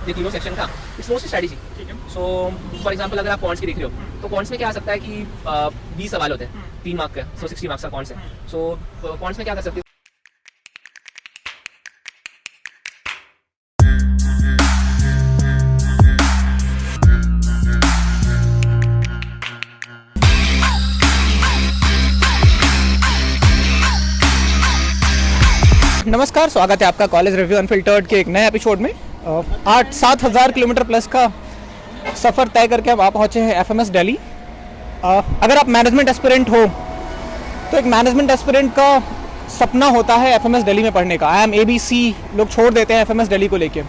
ये तीनों सेक्शन का it's mostly strategy. So for example अगर आप कॉन्ट्स की देख रहे हो तो कॉन्ट्स में क्या आ सकता है कि 20 सवाल होते हैं 3 मार्क का, सो 60 मार्क्स का कॉन्ट्स है। सो कॉन्ट्स में क्या कर सकते हो। नमस्कार, स्वागत है आपका कॉलेज रिव्यू अनफिल्टर्ड के एक नए एपिसोड में। 8-7 हज़ार किलोमीटर प्लस का सफ़र तय करके अब आप पहुँचे हैं एफएमएस दिल्ली। अगर आप मैनेजमेंट एस्पिरेंट हो तो एक मैनेजमेंट एस्पिरेंट का सपना होता है एफएमएस दिल्ली में पढ़ने का। IIM ABC लोग छोड़ देते हैं एफएमएस दिल्ली को लेके,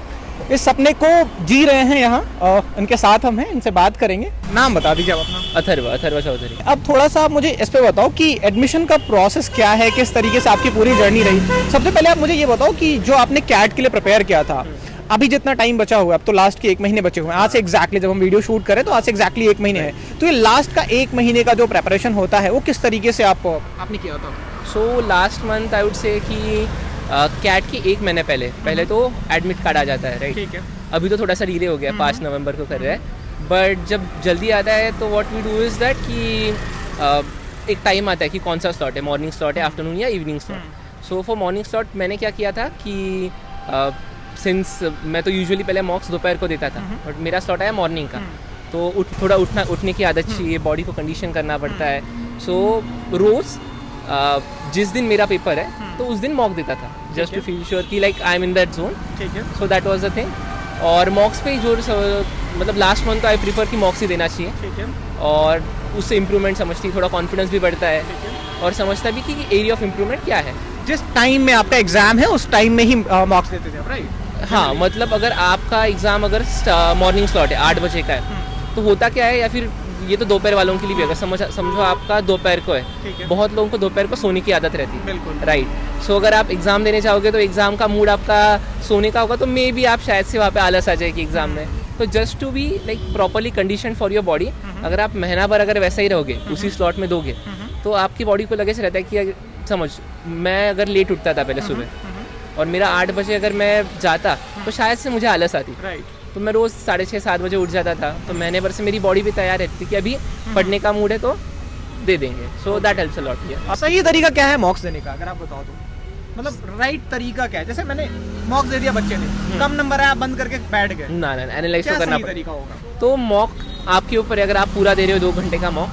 इस सपने को जी रहे हैं यहाँ। इनके साथ हम हैं, इनसे बात करेंगे। नाम बता दीजिए आप अपना। अथर्व चौधरी। अब थोड़ा सा आप मुझे इस पे बताओ कि एडमिशन का प्रोसेस क्या है, किस तरीके से आपकी पूरी जर्नी रही। सबसे पहले आप मुझे ये बताओ कि जो आपने कैट के लिए प्रिपेयर किया था, अभी जितना टाइम बचा हुआ है, अब तो लास्ट के 1 महीने बचे हुए हैं। आज से एग्जैक्टली जब हम वीडियो शूट करें तो आज से एग्जैक्टली 1 महीने है। तो ये लास्ट का 1 महीने का जो प्रेपरेशन होता है वो किस तरीके से आपने किया था? So last month I would say कि कैट की 1 महीने पहले तो एडमिट कार्ड आ जाता है, राइट? ठीक है। अभी तो थोड़ा सा डिले हो गया, 5 नवंबर को कर रहा है। बट जब जल्दी आता है तो what we do is that कि एक टाइम आता है कि कौन सा स्लॉट है, मॉर्निंग स्लॉट है, आफ्टरनून या evening slot. So for morning slot मैंने क्या किया था कि सिंस मैं तो यूजुअली पहले मॉक्स दोपहर को देता था, बट मेरा स्लॉट आया मॉर्निंग का। तो उठने की आदत चाहिए, बॉडी को कंडीशन करना पड़ता है। सो रोज़ जिस दिन मेरा पेपर है तो उस दिन मॉक देता था, जस्ट टू फील श्योर कि like I am in that zone. ठीक है। So that was the thing. और मॉक्स पे जो मतलब लास्ट मंथ तो आई प्रीफर कि मॉक्स ही देना चाहिए। ठीक है। और उससे इम्प्रूवमेंट समझती, थोड़ा कॉन्फिडेंस भी बढ़ता है और समझता भी कि एरिया ऑफ इम्प्रूवमेंट क्या है। जिस टाइम में आपका एग्जाम है उस टाइम में ही मार्क्स देते थे आप, राइट? हाँ, मतलब अगर आपका एग्ज़ाम अगर मॉर्निंग स्लॉट है 8 बजे का है तो होता क्या है, या फिर ये तो दोपहर वालों के लिए भी, अगर समझो आपका दोपहर को है, बहुत लोगों को दोपहर को सोने की आदत रहती है, बिल्कुल, राइट? सो अगर आप एग्ज़ाम देने जाओगे तो एग्ज़ाम का मूड आपका सोने का होगा, तो मे भी आप शायद से वहाँ पे आलस आ जाएगी एग्ज़ाम में। तो just to be like properly condition for your body, अगर आप महीना भर अगर वैसा ही रहोगे, उसी स्लॉट में दोगे, तो आपकी बॉडी को लगे से रहता है कि समझ, मैं अगर लेट उठता था पहले सुबह और मेरा 8 बजे अगर मैं जाता तो शायद से मुझे आलस आती, राइट? तो मैं रोज़ 6:30-7 बजे उठ जाता था। तो महीने भर से मेरी बॉडी भी तैयार रहती थी कि अभी पढ़ने का मूड है तो दे देंगे। So that helps a lot here. सही तरीका क्या है मॉक्स देने का, अगर आप बताओ तो? मतलब राइट तरीका क्या है? जैसे मैंने मॉक्स दे दिया, बच्चे ने कम नंबर आया, बंद करके बैठ गए, ना एनालाइज तो करना तरीका होगा? तो मॉक आपके ऊपर है। अगर आप पूरा दे रहे हो 2 घंटे का मॉक,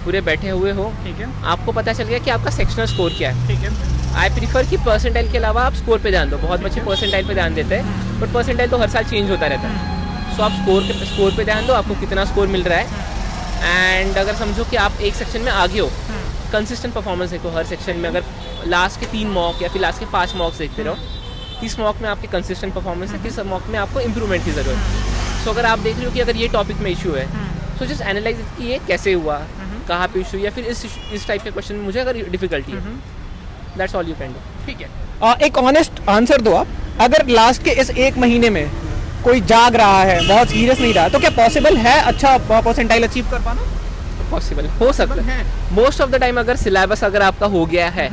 पूरे बैठे हुए हो, ठीक है, आपको पता चल गया कि आपका सेक्शनल स्कोर क्या है। ठीक है। आई प्रीफर कि परसेंटाइल के अलावा आप स्कोर पे ध्यान दो। बहुत बच्चे परसेंटाइल पे ध्यान देते हैं, बट परसेंटाइल तो हर साल चेंज होता रहता है। सो आप स्कोर पे ध्यान दो, आपको कितना स्कोर मिल रहा है। एंड अगर समझो कि आप एक सेक्शन में आगे हो, कंसिस्टेंट परफॉर्मेंस देखो हर सेक्शन में। अगर लास्ट के 3 मॉक या फिर लास्ट के 5 मॉक्स देखते रहो, किस मॉक में आपकी कंसिस्टेंट परफॉर्मेंस है, किस मॉक में आपको इंप्रूवमेंट की ज़रूरत है। सो अगर आप देख रहे हो कि अगर ये टॉपिक में इशू है, सो जस्ट एनालाइज कि ये कैसे हुआ, कहाँ पे इशू, या फिर इस टाइप के क्वेश्चन में मुझे अगर डिफिकल्टी है, that's all you can do. ठीक है। एक ऑनेस्ट आंसर दो आप। अगर लास्ट के इस 1 महीने में कोई जाग रहा है, बहुत सीरियस नहीं रहा, तो क्या पॉसिबल है अच्छा परसेंटाइल अचीव कर पाना? पॉसिबल हो सकता है मोस्ट ऑफ द टाइम। अगर सिलेबस अगर आपका हो गया है,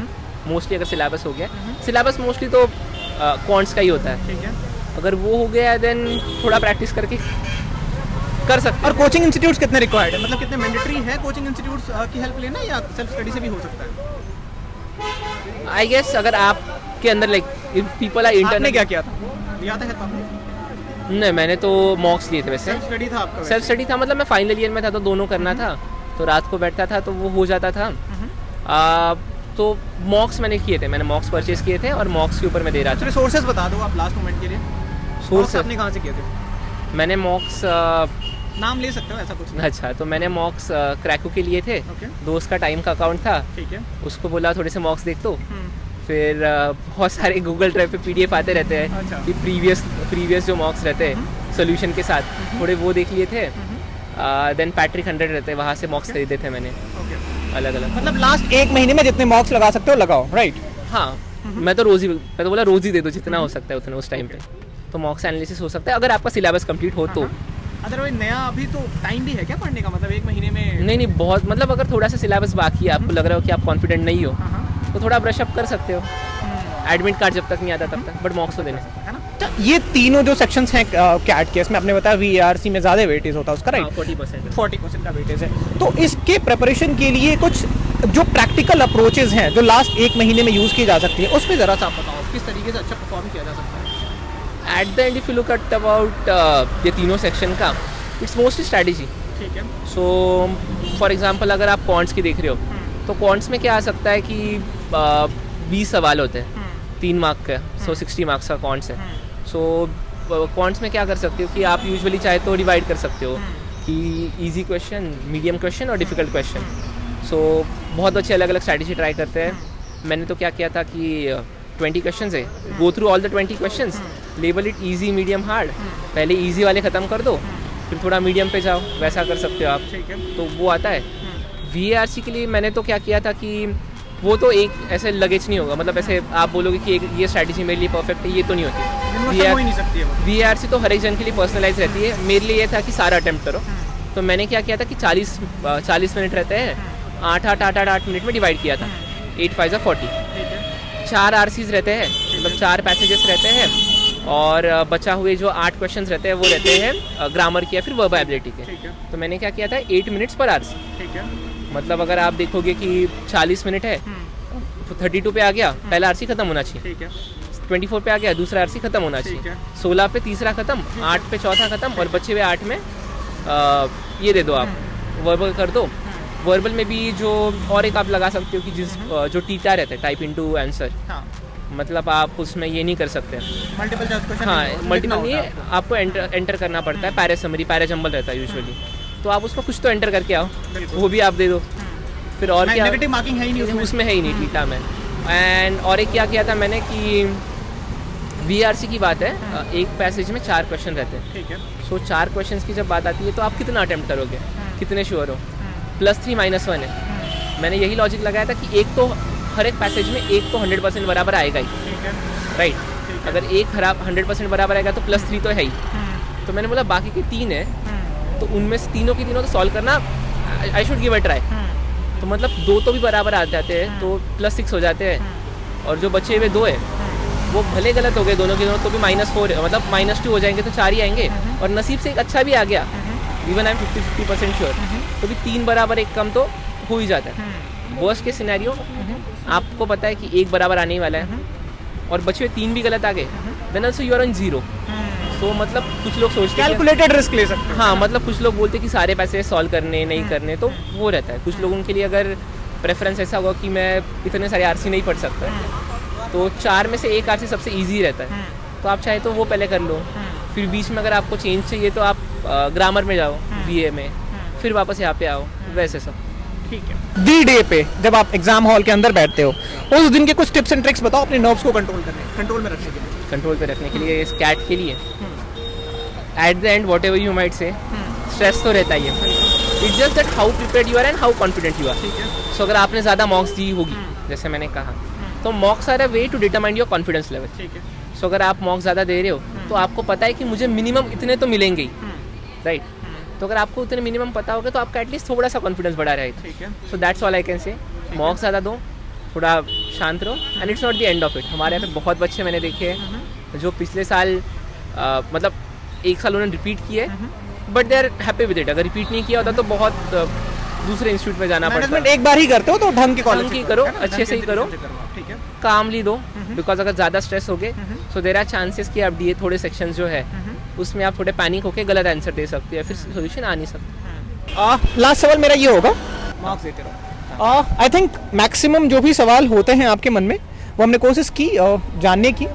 मोस्टली अगर सिलेबस हो गया, सिलेबस मोस्टली तो क्वांट्स का ही होता है। ठीक है। अगर वो हो गया देन थोड़ा प्रैक्टिस करके कर सकते। और कोचिंग इंस्टीट्यूट्स कितने रिक्वायर्ड है, मतलब कितने मैंडेटरी है कोचिंग इंस्टीट्यूट्स की हेल्प लेना, या सेल्फ स्टडी से भी हो सकता है? आई गेस अगर आपके अंदर like if people are internet. आपने क्या किया था, याद है आपको? नहीं, मैंने तो मॉक्स लिए थे वैसे। सेल्फ स्टडी था आपका? सेल्फ स्टडी था, मतलब मैं फाइनल ईयर में था तो दोनों करना था, तो रात को बैठता था तो वो हो जाता था। तो मॉक्स मैंने किए थे, मैंने मॉक्स परचेज किए थे और मॉक्स के ऊपर मैं दे रहा था। रिसोर्सेज बता दो आप लास्ट मोमेंट के लिए। सोर्स आपने कहाँ से किए थे? मैंने मॉक्स नाम ले सकते हो, ऐसा कुछ नहीं। अच्छा, तो मैंने मॉक्स क्रैको के लिए थे। दोस्त का टाइम का अकाउंट था, ठीक है, उसको बोला थोड़े से मॉक्स देख दो। फिर बहुत सारे गूगल ड्राइव पे PDF आते रहते हैं। अच्छा। कि प्रीवियस जो मॉक्स रहते हैं सोल्यूशन के साथ, थोड़े वो देख लिए थे। देन पैट्रिक 100 रहते हैं, वहाँ से मॉक्स खरीदे थे मैंने अलग अलग। मतलब लास्ट 1 महीने में जितने मॉक्स लगा सकते हो लगाओ, राइट? हाँ, मैं तो बोला रोज़ ही दे दो, जितना हो सकता है उतना उस टाइम पे। तो मॉक्स एनालिसिस हो सकता है अगर आपका सिलेबस कंप्लीट हो तो। अदरवाइज नया अभी तो टाइम भी है क्या पढ़ने का, मतलब 1 महीने में? नहीं, बहुत, मतलब अगर थोड़ा सा सिलेबस बाकी है, आपको लग रहा हो कि आप कॉन्फिडेंट नहीं हो, तो थोड़ा ब्रश अप कर सकते हो। एडमिट कार्ड जब तक नहीं आता तब तक, बट मॉक्स तो देने है ना? ये तीनों जो सेक्शंस हैं कैट के, इसमें आपने बताया VARC में ज़्यादा वेटेज होता है उसका, राइट? 40%। 40% का वेटेज है। तो इसके प्रिपरेशन के लिए कुछ जो प्रैक्टिकल अप्रोचेज हैं जो लास्ट 1 महीने में यूज़ की जा सकती है, उस पर ज़रा सा आप बताओ किस तरीके से अच्छा परफॉर्म किया जा सकता है। Eight the and if you look at about ये तीनों सेक्शन का, इट्स मोस्टली स्ट्रैटेजी। ठीक है। सो फॉर एग्जांपल अगर आप क्वांट्स की देख रहे हो, तो क्वांट्स में क्या आ सकता है कि 20 सवाल होते हैं 3 मार्क का, सो 60 मार्क्स का क्वांट्स है। सो क्वांट्स में क्या कर सकते हो कि आप यूजुअली चाहे तो डिवाइड कर सकते हो कि इजी क्वेश्चन, मीडियम क्वेश्चन और डिफ़िकल्ट क्वेश्चन। सो बहुत अच्छे अलग अलग स्ट्रैटेजी ट्राई करते हैं। मैंने तो क्या किया था कि 20 क्वेश्चन है, go through all the 20 question, label it easy medium hard, पहले ईजी वाले ख़त्म कर दो, फिर थोड़ा मीडियम पे जाओ, वैसा कर सकते हो आप। ठीक है। तो वो आता है। VARC के लिए मैंने तो क्या किया था कि वो तो एक ऐसे लगेज नहीं होगा, मतलब ऐसे आप बोलोगे कि एक ये स्ट्रैटेजी मेरे लिए परफेक्ट है, ये तो नहीं होती। हो ही नहीं सकती है वो। VARC तो हर एक जन के लिए पर्सनलाइज रहती है। मेरे लिए ये था कि सारा अटेम्प्ट करो। तो मैंने क्या किया था कि 40 मिनट रहते हैं, 8 मिनट में डिवाइड किया था। 8 5 40। 4 RCs रहते हैं, मतलब 4 पैसेजेस रहते हैं, और बचा हुए जो 8 क्वेश्चन रहते हैं वो रहते हैं ग्रामर के या फिर वर्बेबिलिटी के। तो मैंने क्या किया था 8 मिनट्स पर RC। ठीक है। मतलब अगर आप देखोगे कि 40 मिनट है तो 32 पे आ गया, पहला RC खत्म होना चाहिए। ठीक है। 24 पे आ गया, दूसरा RC खत्म होना ठीक चाहिए। है। 16 पे तीसरा खत्म, 8 पे चौथा खत्म, और बचे हुए 8 में ये दे दो आप, वर्बल कर दो। वर्बल में भी जो और एक आप लगा सकते हो कि जो टीटा रहता है, टाइप इनटू आंसर, हाँ। मतलब आप उसमें ये नहीं कर सकते। Multiple choice question. हाँ, मल्टीपल नहीं है, आपको एंटर करना पड़ता है। पैरा समरी, पैरा जंबल रहता है यूजुअली, तो आप उसमें कुछ तो एंटर करके आओ, वो भी आप दे दो। फिर और क्या, नेगेटिव मार्किंग है ही नहीं उसमें है ही नहीं टीटा में। एंड और एक क्या किया था मैंने कि VARC की बात है, एक पैसेज में 4 क्वेश्चन रहते हैं। ठीक है। सो 4 क्वेश्चन की जब बात आती है तो आप कितना अटेम्प्ट करोगे, कितने श्योर हो? +3 -1 है। मैंने यही लॉजिक लगाया था कि एक तो हर एक पैसेज में एक तो 100% बराबर आएगा ही, ठीक है। राइट? अगर एक खराब 100% बराबर आएगा तो +3 तो है ही। तो मैंने बोला बाकी के 3 है, तो उनमें से तीनों की तीनों तो सॉल्व करना, I should give a try. तो मतलब 2 तो भी बराबर आ जाते हैं, तो +6 हो जाते हैं, और जो बचे हुए 2 है वो भले गलत हो गए दोनों के दोनों, तो भी -4 मतलब -2 हो जाएंगे, तो 4 ही आएंगे। और नसीब से एक अच्छा भी आ गया, इवन आई एम 50% श्योर, तो भी 3 बराबर 1 कम तो हो ही जाता है। वर्स्ट के सिनेरियो आपको पता है कि 1 बराबर आने ही वाला है, और बचे हुए 3 भी गलत आ गए, then also you are on 0। तो मतलब कुछ लोग सोचते हैं कैलकुलेटेड रिस्क ले सकते हैं। हाँ, मतलब कुछ लोग बोलते हैं कि सारे पैसे सॉल्व करने नहीं करने, तो वो रहता है। कुछ लोगों के लिए अगर प्रेफरेंस ऐसा होगा कि मैं इतने सारे RC नहीं पढ़ सकता, तो 4 में से 1 RC सबसे ईजी रहता है, तो आप चाहे तो वो पहले कर लो। फिर बीच में अगर आपको चेंज चाहिए तो आप ग्रामर में जाओ, VA में, फिर वापस यहाँ पे आओ, वैसे सब। ठीक है। दी डे पे जब आप एग्जाम हॉल के अंदर बैठते हो, उस दिन के कुछ टिप्स एंड ट्रिक्स बताओ अपने नर्व्स को कंट्रोल में रखने के लिए। कंट्रोल पे रखने के लिए, इस कैट के लिए at the end whatever you might say, stress तो रहता ही है। It's just that how prepared you are and how confident you are. So अगर आपने ज़्यादा मॉक्स दी होगी, जैसे मैंने कहा, तो mocks are a way to determine your confidence level. ठीक है। सो अगर आप मॉक्स ज़्यादा दे रहे हो तो आपको पता है कि मुझे मिनिमम इतने तो मिलेंगे ही, राइट? तो अगर आपको उतने मिनिमम पता होगा तो आपका एटलीस्ट थोड़ा सा कॉन्फिडेंस बढ़ा रहेगा। ठीक है। So that's all I can say. मॉक्स ज़्यादा दो, थोड़ा शांत रहो, and it's not the end of it. हमारे यहाँ पे बहुत बच्चे मैंने देखे हैं जो पिछले साल मतलब 1 साल उन्होंने रिपीट किए, but they are happy with it. अगर रिपीट नहीं किया होता तो बहुत दूसरे इंस्टीट्यूट में जाना पड़ता है। एक बार ही करते हो तो ढंग के कॉलेज की करो, अच्छे से ही करो, ठीक है। कामली दो, बिकॉज अगर ज़्यादा स्ट्रेस हो गए सो देर आर चांसेस कि आप DA थोड़े सेक्शन जो है उसमें आप थोड़े पैनिक होकर गलत आंसर दे सकते हो, फिर सोल्यूशन आ नहीं सकता। लास्ट सवाल मेरा ये होगा, मार्क्स देते रहो। आई थिंक मैक्सिमम जो भी सवाल होते हैं आपके मन में वो हमने कोशिश की जानने की।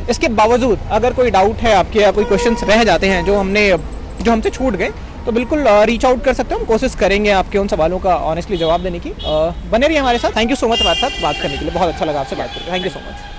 इसके बावजूद अगर कोई डाउट है आपके या कोई क्वेश्चंस रह जाते हैं जो हमसे छूट गए, तो बिल्कुल रीच आउट कर सकते हो। हम कोशिश करेंगे आपके उन सवालों का ऑनेस्टली जवाब देने की। बने रहिए हमारे साथ। थैंक यू सो मच हमारे साथ बात करने के लिए, बहुत अच्छा लगा आपसे बात करके। Thank you so much.